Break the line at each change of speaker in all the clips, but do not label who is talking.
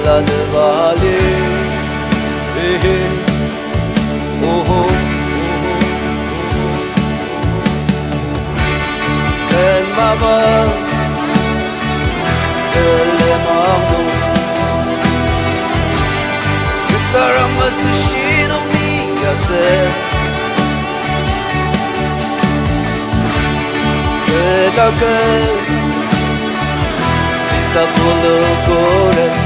La de valer, oh oh, and mama, le mando, se sarà mazishino ni yase, pedake, si sapolo kore.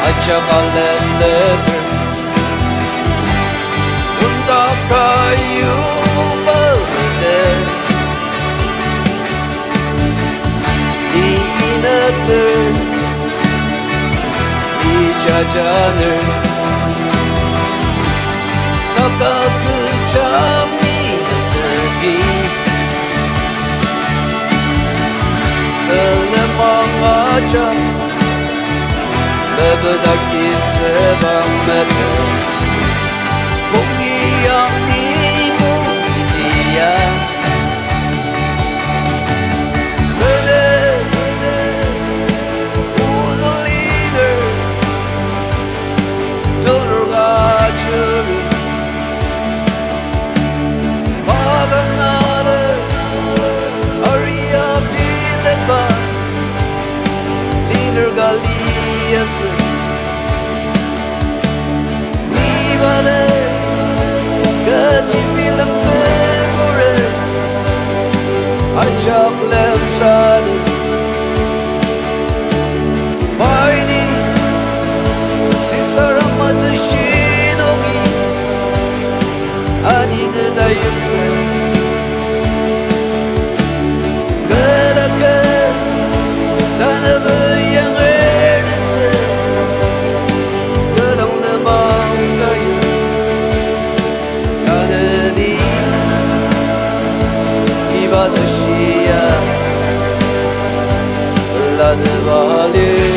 I check a letter Undaka you balite Ni inakdır Ni çacanır Sakakı çaminatı Kılemağaca Lebedaki sebamete Kongiyang ni mo iniya Bede Uzuliner Tolurgachuri Maganare Arya Bileba Liner Galiyası Nibale Katimilam segure Acap lemsade Mayni Sisaramazı shinogi Anide da yuse Karaka Tanabı La de valer